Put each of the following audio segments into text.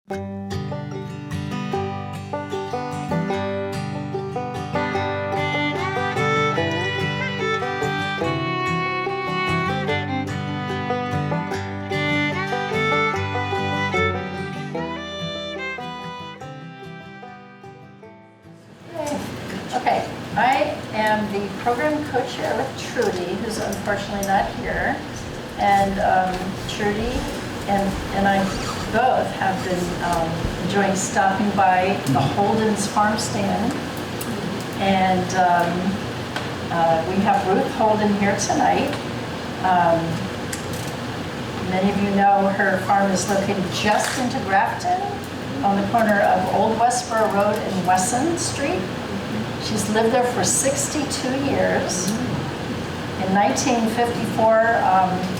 Okay, I am the program co-chair with Trudy, who's unfortunately not here. And Trudy and I both have been enjoying stopping by the Houlden's farm stand. And we have Ruth Houlden here tonight. Many of you know her farm is located just into Grafton on the corner of Old Westborough Road and Wesson Street. She's lived there for 62 years. In 1954,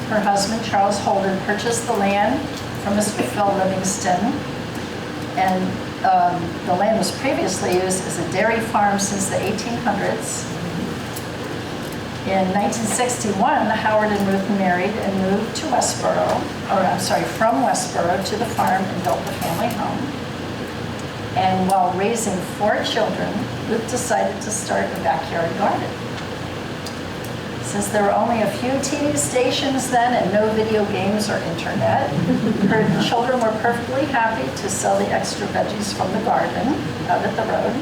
her husband, Charles Houlden, purchased the land from Mr. Phil Livingston. And the land was previously used as a dairy farm since the 1800s. In 1961, Howard and Ruth married and moved to Westborough, from Westborough to the farm and built the family home. And while raising 4 children, Ruth decided to start a backyard garden. Since there were only a few TV stations then and no video games or internet, her children were perfectly happy to sell the extra veggies from the garden out at the road.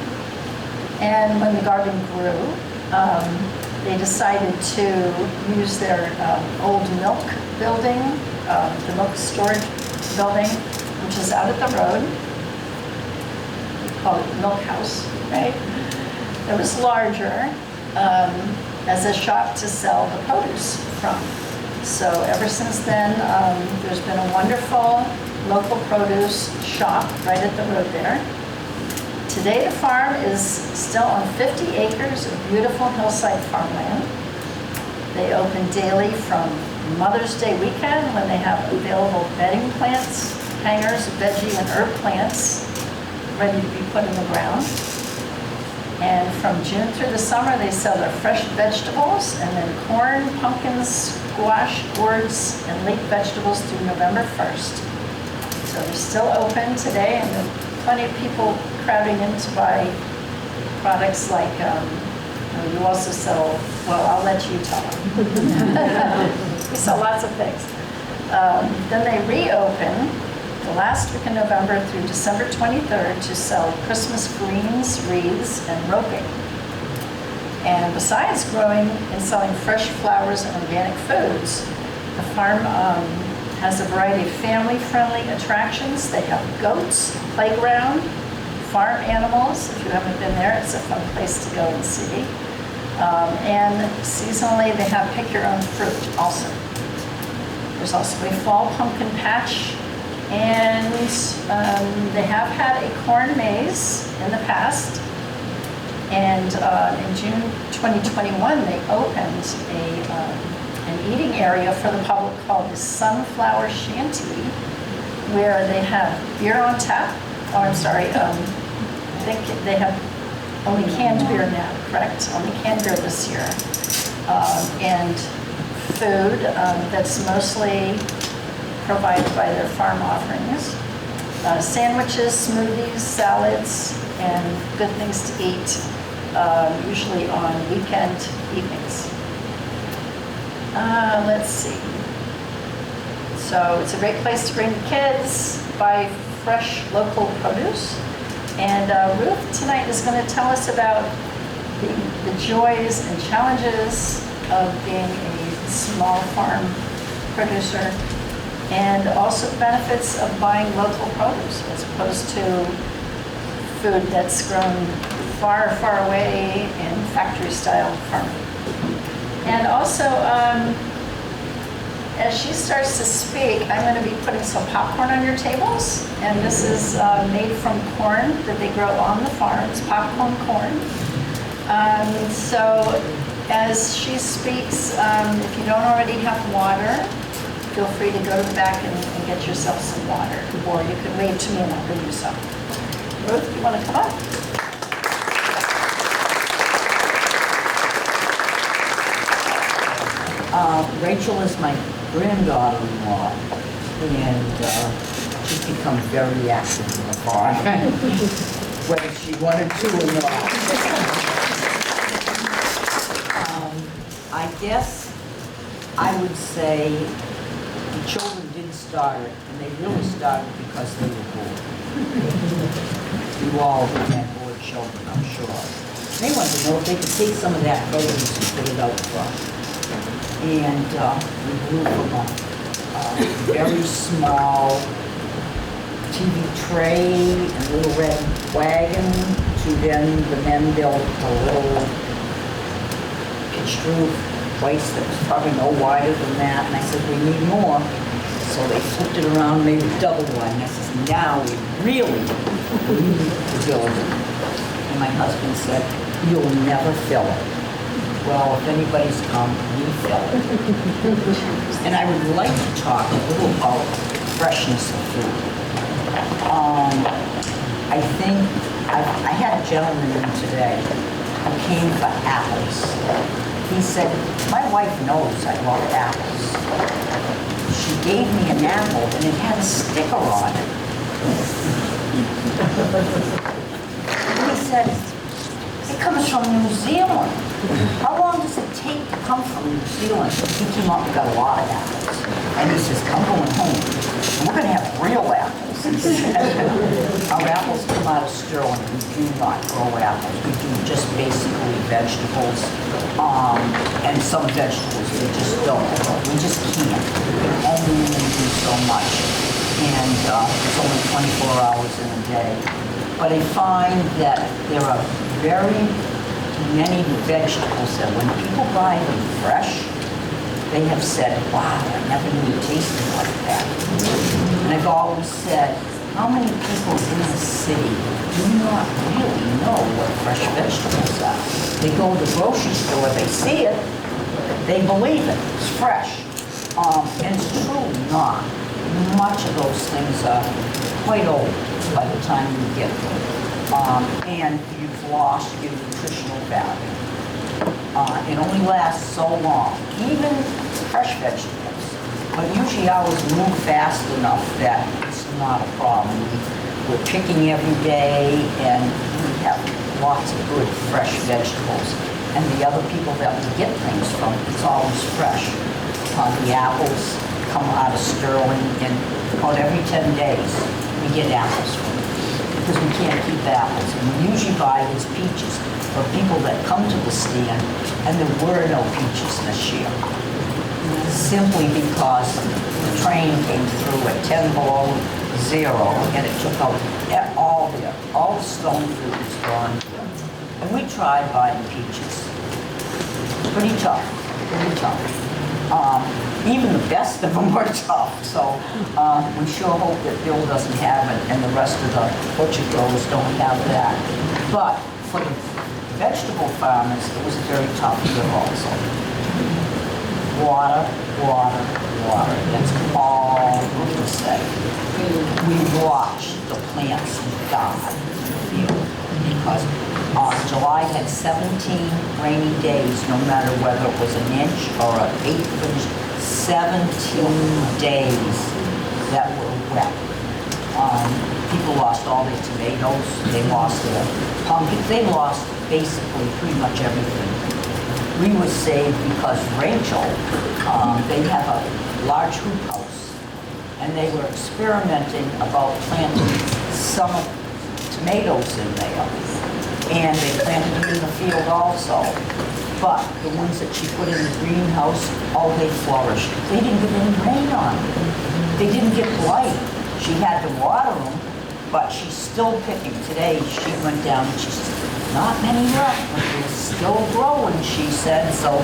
And when the garden grew, they decided to use their old milk building, the milk storage building, which is out at the road. Called the milk house, right? It was larger as a shop to sell the produce from. So ever since then, there's been a wonderful local produce shop right at the road there. Today the farm is still on 50 acres of beautiful hillside farmland. They open daily from Mother's Day weekend when they have available bedding plants, hangers, veggie and herb plants ready to be put in the ground. And from June through the summer, they sell their fresh vegetables, and then corn, pumpkins, squash, gourds, and leaf vegetables through November 1st. So they're still open today, and there are plenty of people crowding in to buy products like, you also sell, well, I'll let you tell them. We sell lots of things. Then they reopen the last week in November through December 23rd to sell Christmas greens, wreaths, and roping. And besides growing and selling fresh flowers and organic foods, the farm has a variety of family-friendly attractions. They have goats, playground, farm animals. If you haven't been there, it's a fun place to go and see. And seasonally, they have pick-your-own fruit also. There's also a fall pumpkin patch. And they have had a corn maze in the past. And in June 2021, they opened an eating area for the public called the Sunflower Shanty, where they have beer on tap. Oh, I'm sorry. I think they have only canned beer now, correct? Only canned beer this year. And food that's mostly provided by their farm offerings. Sandwiches, smoothies, salads, and good things to eat, usually on weekend evenings. Let's see. So it's a great place to bring the kids, buy fresh local produce. And Ruth tonight is going to tell us about the joys and challenges of being a small farm producer, and also the benefits of buying local produce as opposed to food that's grown far, far away in factory-style farming. And also, as she starts to speak, I'm going to be putting some popcorn on your tables, and this is made from corn that they grow on the farm. It's popcorn corn. So as she speaks, if you don't already have water, feel free to go to the back and get yourself some water, or you can wave to me and I'll bring you some. Ruth, you want to come up? Rachel is my granddaughter-in-law, and she's become very active in the farm, whether she wanted to or not. I guess I would say the children did start it, and they really started because they were bored. You all had bored children, I'm sure. They wanted to know if they could take some of that produce and put it out front. And we grew from a very small TV tray and a little red wagon to then the men built a little pitched roof place that was probably no wider than that. And I said, we need more. So they flipped it around, made a double one. And I said, now we really need to build it. And my husband said, you'll never fill it. Well, if anybody's come, we fill it. And I would like to talk a little about freshness of food. I think I had a gentleman in today who came for apples. He said, my wife knows I love apples. She gave me an apple and it had a sticker on it. And he said, it comes from New Zealand. How long does it take to come from New Zealand? He came up and got a lot of apples. And he says, I'm going home. We're going to have real apples. Our apples come out of Sterling. We do not grow apples. We do just basically vegetables. And some vegetables we just don't. We just can't. We can only do so much. And it's only 24 hours in a day. But I find that there are very many vegetables that when people buy them fresh, they have said, wow, I never knew it tasted like that. And I've always said, how many people in the city do not really know what fresh vegetables are? They go to the grocery store, they see it, they believe it, it's fresh. And it's truly not. Much of those things are quite old by the time you get them. And you've lost your nutritional value. It only lasts so long, even fresh vegetables. But usually ours move fast enough that it's not a problem. We're picking every day and we have lots of good fresh vegetables. And the other people that we get things from, it's always fresh. The apples come out of Sterling and about every 10 days we get apples from them. Because we can't keep apples. And we usually buy these peaches for people that come to the stand, and there were no peaches this year. Simply because the train came through at 10 below zero, and it took out all the stone fruit was gone. And we tried buying peaches. Pretty tough, pretty tough. Even the best of them were tough, so we sure hope that Bill doesn't have it and the rest of the butcher growers don't have that. But for the vegetable farmers, it was a very tough year also. Water, water, water. That's all we can say. We watched the plants die in the field because July had 17 rainy days, no matter whether it was an inch or an eighth of an inch. 17 days that were wet. People lost all their tomatoes, they lost their pumpkins, they lost basically pretty much everything. We were saved because Rachel, they have a large hoop house, and they were experimenting about planting some tomatoes in there, and they planted them in the field also. But the ones that she put in the greenhouse, oh, they flourished. They didn't get any rain on them. They didn't get blight. She had to water them, but she's still picking. Today, she went down and she said, not many left, but they're still growing, she said. So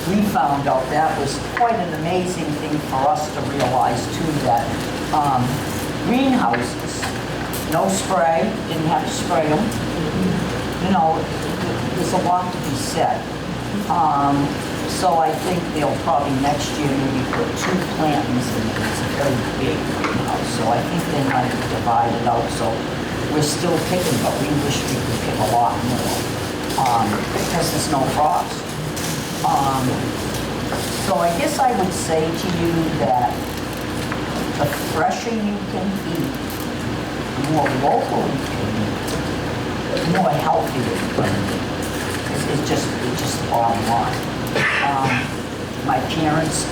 we found out that was quite an amazing thing for us to realize, too, that greenhouses, no spray, didn't have to spray them. You know, there's a lot to be said. So I think they'll probably next year maybe put 2 plantings in it. It's a very big greenhouse, so I think they might divide it out. So we're still picking, but we wish we could pick a lot more because there's no frost. So I guess I would say to you that the fresher you can eat, the more local you can eat, the more healthy you can eat. It's just the bottom line. My parents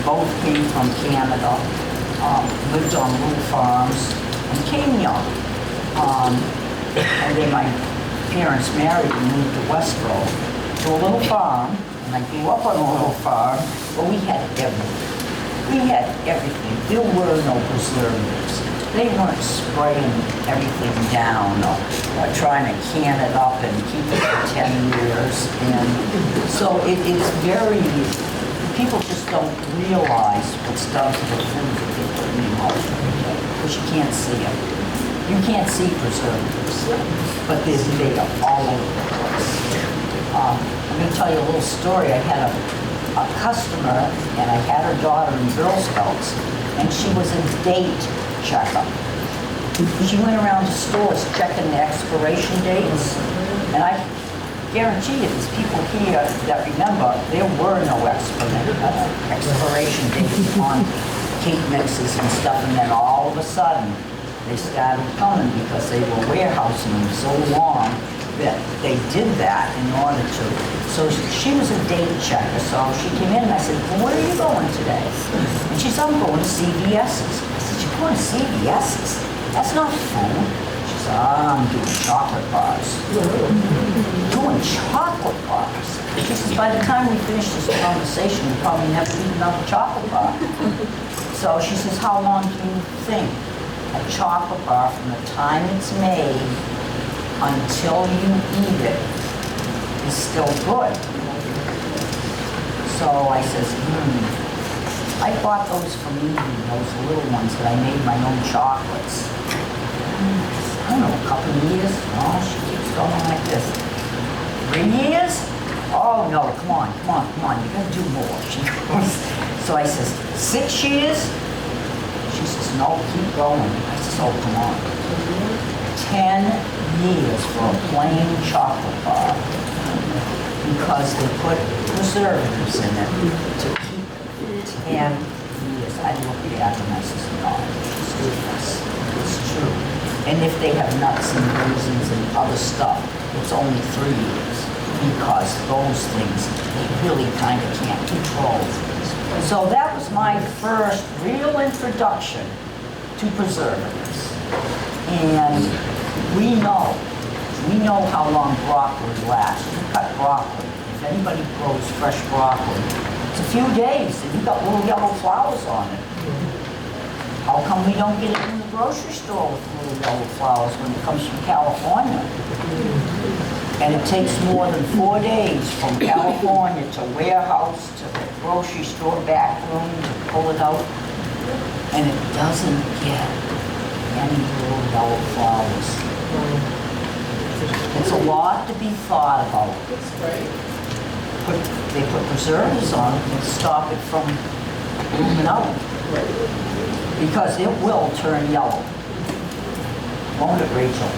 both came from Canada, lived on little farms, and came young. And then my parents married and moved to Westborough, to a little farm, and I grew up on a little farm, but we had everything. We had everything. There were no preservatives. They weren't spraying everything down or trying to can it up and keep it for 10 years. And so it's very, people just don't realize what's done to the food that they put in your mouth every day, because you can't see it. You can't see preservatives, but they're there all over the place. I'm going to tell you a little story. I had a customer, and I had her daughter in Girl Scouts, and she was a date checker. She went around to stores checking the expiration dates, and I guarantee you, there's people here that remember there were no expiration dates on cake mixes and stuff, and then all of a sudden they started coming because they were warehousing them so long that they did that in order to. So she was a date checker, so she came in and I said, well, where are you going today? And she said, I'm going to CVS's. I said, you're going to CVS's? That's not food. She said, I'm doing chocolate bars. Doing chocolate bars? She says, by the time we finish this conversation, we'll probably never eat another chocolate bar. So she says, how long do you think a chocolate bar from the time it's made until you eat it is still good? So I says, I bought those from Eden, those little ones that I made my own chocolates. I don't know, a couple of years? Oh, she keeps going like this. 3 years? Oh no, come on, you gotta do more. She goes, so I says, 6 years? She says, no, keep going. I says, oh, come on. 10 years for a plain chocolate bar because they put preservatives in it to keep it 10 years. I looked at it and I says, no, it's true. And if they have nuts and raisins and other stuff, it's only 3 years because those things, they really kind of can't control. So that was my first real introduction to preservatives. And we know how long broccoli lasts. You cut broccoli. If anybody grows fresh broccoli, it's a few days and you've got little yellow flowers on it. How come we don't get it in the grocery store with little yellow flowers when it comes from California? And it takes more than 4 days from California to warehouse to the grocery store back room to pull it out. And it doesn't get any little yellow flowers. It's a lot to be thought about. They put preservatives on it and stop it from blooming out. Because it will turn yellow. Won't it, Rachel?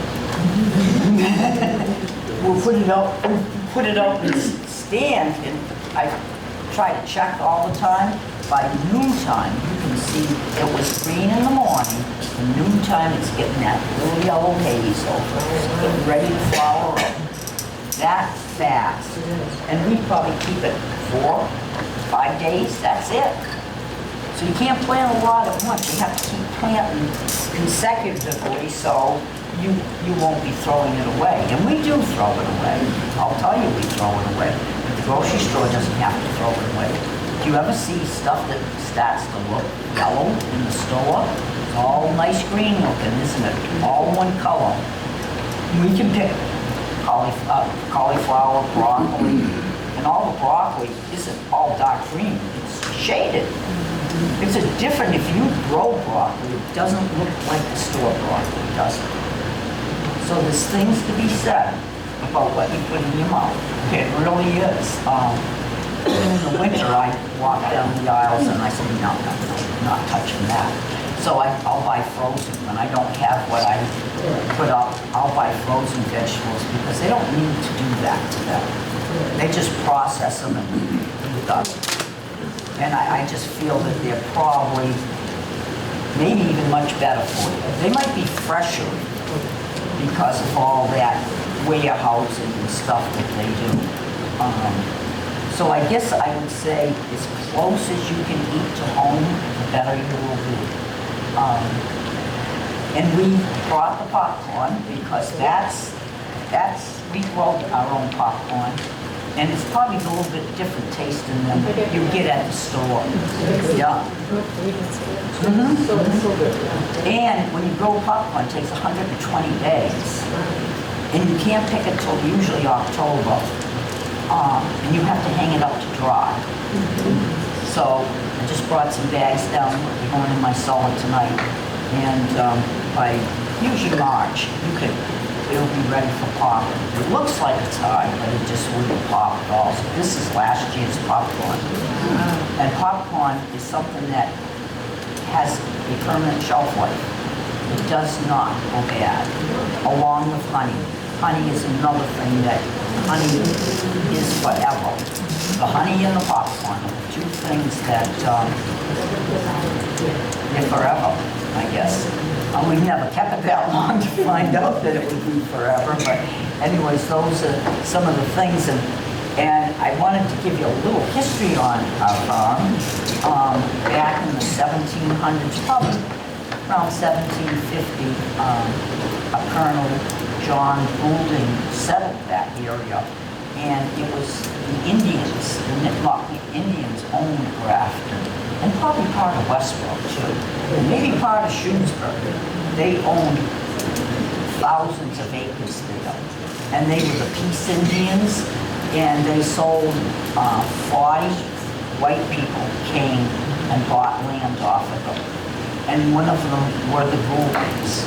We'll put it out in the stand, and I try to check all the time. By noontime, you can see it was green in the morning. At noontime, it's getting that little yellow haze over it. It's getting ready to flower up. That fast. And we probably keep it 4, 5 days, that's it. So you can't plant a lot at once. You have to keep planting consecutively so you won't be throwing it away. And we do throw it away. I'll tell you we throw it away. But the grocery store doesn't have to throw it away. Do you ever see stuff that starts to look yellow in the store? It's all nice green looking, isn't it? All one color. We can pick cauliflower, broccoli, and all the broccoli isn't all dark green. It's shaded. It's different. If you grow broccoli, it doesn't look like the store broccoli, does it? So there's things to be said about what you put in your mouth. It really is. In the winter, I walk down the aisles and I say, no, not touching that. So I'll buy frozen. When I don't have what I put up, I'll buy frozen vegetables because they don't need to do that to them. They just process them and do it. And I just feel that they're probably maybe even much better for you. They might be fresher because of all that warehousing and stuff that they do. So I guess I would say as close as you can eat to home, the better you will be. And we brought the popcorn because we grow our own popcorn. And it's probably a little bit different tasting than you get at the store. Yeah. And when you grow popcorn, it takes 120 days. And you can't pick it till usually October. And you have to hang it up to dry. So I just brought some bags down. They're going in my cellar tonight. And by usually March, it'll be ready for popping. It looks like it's hard, but it just wouldn't pop at all. So this is last year's popcorn. And popcorn is something that has a permanent shelf life. It does not go bad, along with honey. Honey is another thing that honey is forever. The honey and the popcorn are two things that they're forever, I guess. We've never kept it that long to find out that it would be forever, but anyways, those are some of the things, and I wanted to give you a little history on our farm. Back in the 1700s, probably around 1750, a Colonel John Houlden settled that area, and it was the Indians, the Nipmuc Indians owned Grafton, and probably part of Westborough too, and maybe part of Shrewsbury. They owned thousands of acres there, and they were the Peace Indians, and they sold 40 white people came and bought land off of them, and one of them were the Gouldens.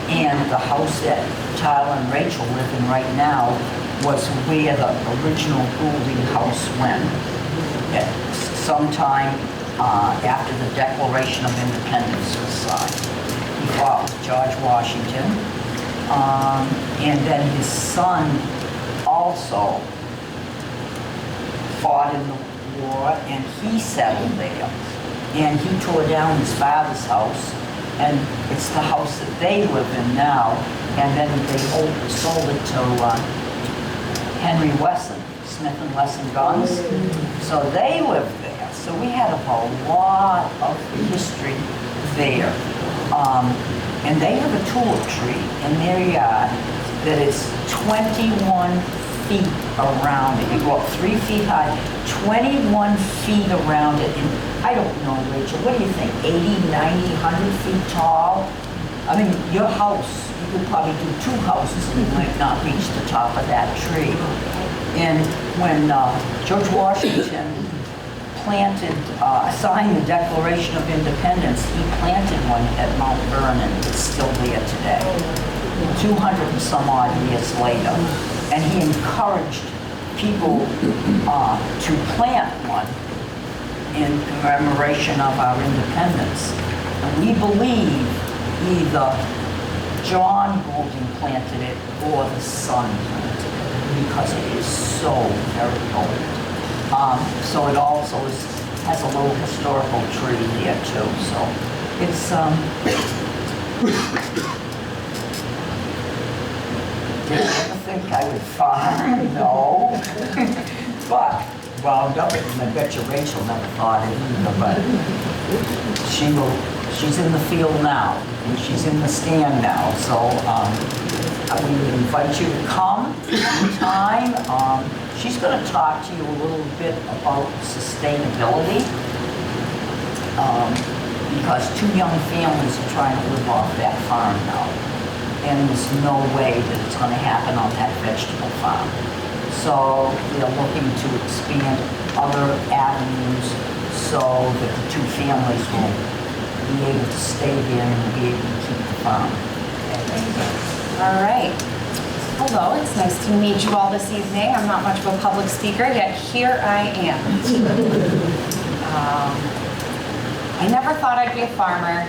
And the house that Tyler and Rachel live in right now was where the original Houlden house went. At sometime after the Declaration of Independence was signed. He fought with George Washington. And then his son also fought in the war, and he settled there. And he tore down his father's house, and it's the house that they live in now. And then they sold it to Henry Wesson, Smith & Wesson Guns. So they lived there. So we had a lot of history there. And they have a tulip tree in their yard that is 21 feet around it. You go up 3 feet high, 21 feet around it. And I don't know, Rachel, what do you think, 80, 90, 100 feet tall? I mean, your house, you could probably do 2 houses and you might not reach the top of that tree. And when George Washington signed the Declaration of Independence, he planted one at Mount Vernon. It's still there today, 200 and some odd years later. And he encouraged people to plant one in commemoration of our independence. And we believe either John Houlden planted it or the son planted it, because it is so very old. So it also has a little historical tree there too. So it's did you ever think I would farm? No. But wound up it, and I bet you Rachel never thought it either, but she's in the field now, and she's in the stand now. So I would invite you to come anytime. She's going to talk to you a little bit about sustainability, because 2 young families are trying to live off that farm now. And there's no way that it's going to happen on that vegetable farm. So they're looking to expand other avenues so that the 2 families will be able to stay there and be able to keep the farm. All right. Hello, it's nice to meet you all this evening. I'm not much of a public speaker, yet here I am. I never thought I'd be a farmer.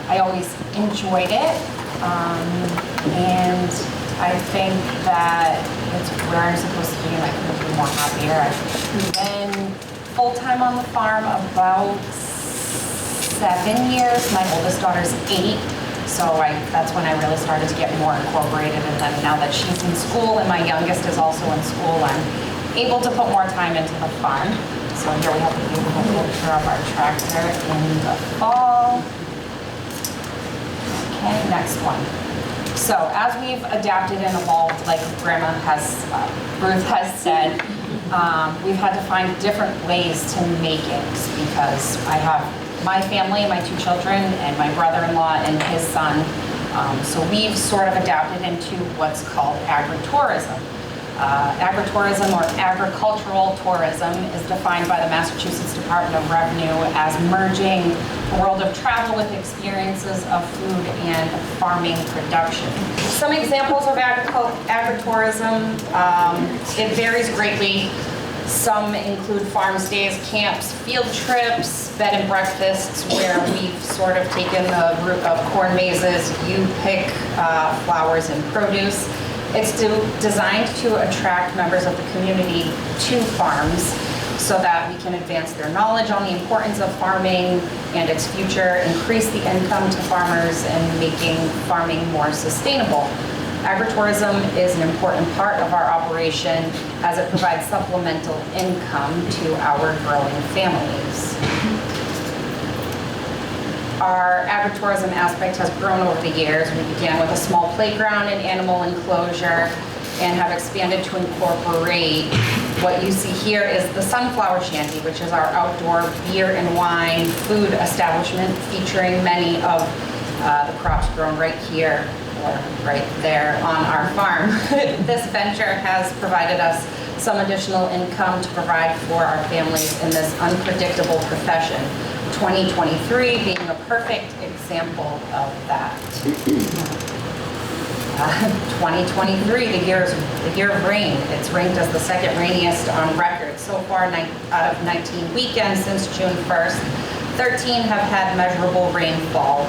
I always enjoyed it. And I think that it's where I'm supposed to be, and I couldn't be more happier. I've been full-time on the farm about 7 years. My oldest daughter's 8. So that's when I really started to get more incorporated. And then now that she's in school and my youngest is also in school, I'm able to put more time into the farm. So here we have a beautiful picture of our tractor in the fall. Okay, next one. So as we've adapted and evolved, like Ruth has said, we've had to find different ways to make it because I have my family, my 2 children, and my brother-in-law and his son. So we've sort of adapted into what's called agri-tourism. Agri-tourism or agricultural tourism is defined by the Massachusetts Department of Revenue as merging a world of travel with experiences of food and farming production. Some examples of agri-tourism, it varies greatly. Some include farm stays, camps, field trips, bed and breakfasts, where we've sort of taken the route of corn mazes, you pick flowers and produce. It's designed to attract members of the community to farms so that we can advance their knowledge on the importance of farming and its future, increase the income to farmers, and making farming more sustainable. Agritourism is an important part of our operation as it provides supplemental income to our growing families. Our agritourism aspect has grown over the years. We began with a small playground and animal enclosure and have expanded to incorporate what you see here is the Sunflower Shanty, which is our outdoor beer and wine food establishment featuring many of the crops grown right here or right there on our farm. This venture has provided us some additional income to provide for our families in this unpredictable profession. 2023 being a perfect example of that. 2023, the year of rain. It's ranked as the second rainiest on record. So far, out of 19 weekends since June 1st, 13 have had measurable rainfall.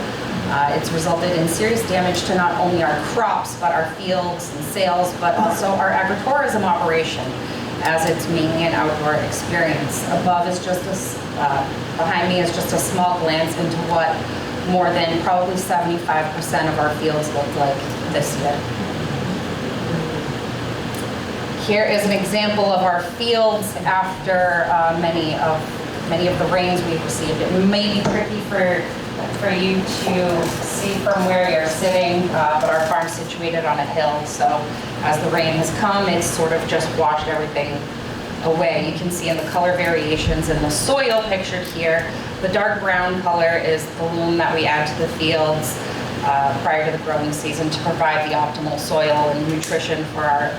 It's resulted in serious damage to not only our crops, but our fields and sales, but also our agritourism operation, as it's mainly an outdoor experience. Behind me is just a small glance into what more than probably 75% of our fields look like this year. Here is an example of our fields after many of the rains we've received. It may be tricky for you to see from where you're sitting, but our farm's situated on a hill, so as the rain has come, it's sort of just washed everything away. You can see in the color variations in the soil pictured here, the dark brown color is the loam that we add to the fields prior to the growing season to provide the optimal soil and nutrition for our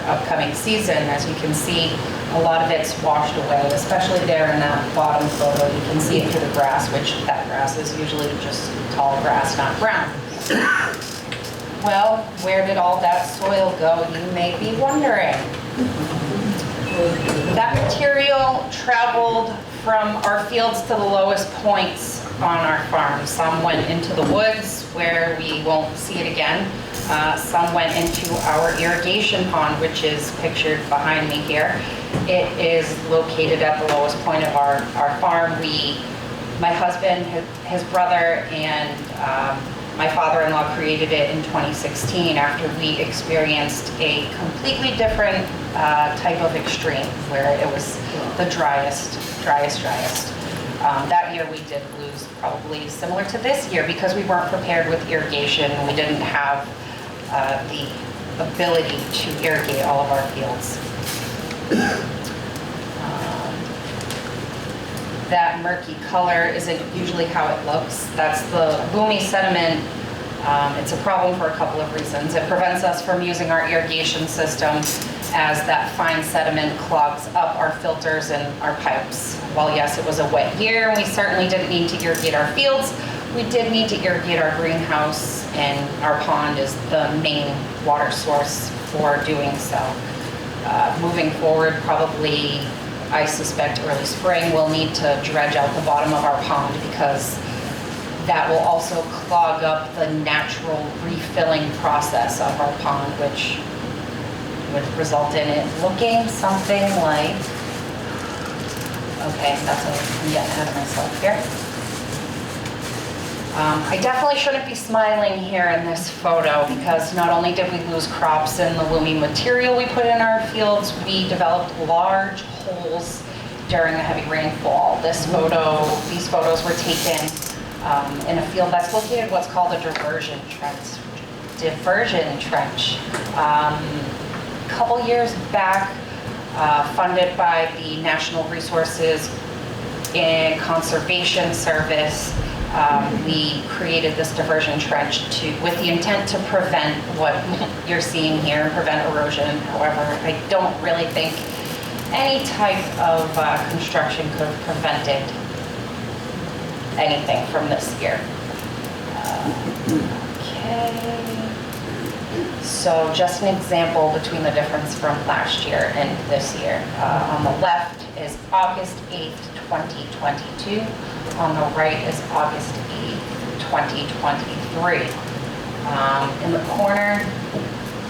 upcoming season. As you can see, a lot of it's washed away, especially there in that bottom photo. You can see it through the grass, which that grass is usually just tall grass, not brown. Well, where did all that soil go, you may be wondering. That material traveled from our fields to the lowest points on our farm. Some went into the woods where we won't see it again. Some went into our irrigation pond, which is pictured behind me here. It is located at the lowest point of our farm. My husband, his brother, and my father-in-law created it in 2016 after we experienced a completely different type of extreme where it was the driest. That year we did lose probably similar to this year because we weren't prepared with irrigation. We didn't have the ability to irrigate all of our fields. That murky color isn't usually how it looks. That's the boomy sediment. It's a problem for a couple of reasons. It prevents us from using our irrigation system as that fine sediment clogs up our filters and our pipes. While yes, it was a wet year, we certainly didn't need to irrigate our fields. We did need to irrigate our greenhouse, and our pond is the main water source for doing so. Moving forward, probably I suspect early spring, we'll need to dredge out the bottom of our pond because that will also clog up the natural refilling process of our pond, which would result in it looking something like, okay, I'm getting ahead of myself here. I definitely shouldn't be smiling here in this photo because not only did we lose crops and the loamy material we put in our fields, we developed large holes during the heavy rainfall. These photos were taken in a field that's located what's called a diversion trench. A couple years back, funded by the National Resources and Conservation Service, we created this diversion trench with the intent to prevent what you're seeing here, prevent erosion. However, I don't really think any type of construction could have prevented anything from this year. Okay. So just an example between the difference from last year and this year. On the left is August 8th, 2022. On the right is August 8th, 2023. In the corner,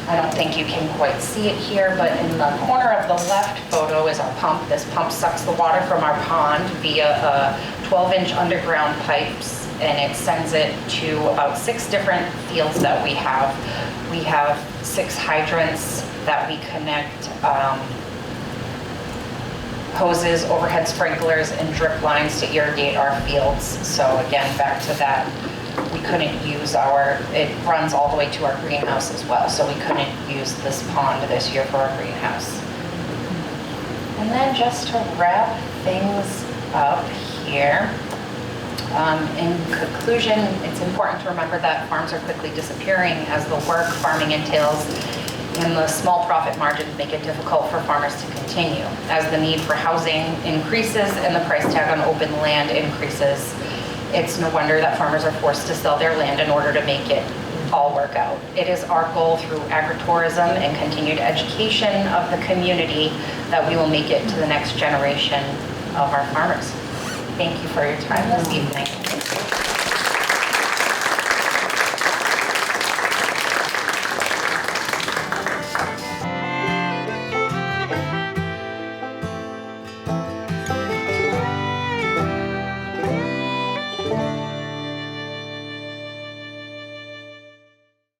I don't think you can quite see it here, but in the corner of the left photo is our pump. This pump sucks the water from our pond via 12-inch underground pipes, and it sends it to about 6 different fields that we have. We have 6 hydrants that we connect hoses, overhead sprinklers, and drip lines to irrigate our fields. So again, back to that, we couldn't use it runs all the way to our greenhouse as well, so we couldn't use this pond this year for our greenhouse. And then just to wrap things up here, in conclusion, it's important to remember that farms are quickly disappearing as the work farming entails and the small profit margins make it difficult for farmers to continue. As the need for housing increases and the price tag on open land increases, it's no wonder that farmers are forced to sell their land in order to make it all work out. It is our goal through agri-tourism and continued education of the community that we will make it to the next generation of our farmers. Thank you for your time this evening.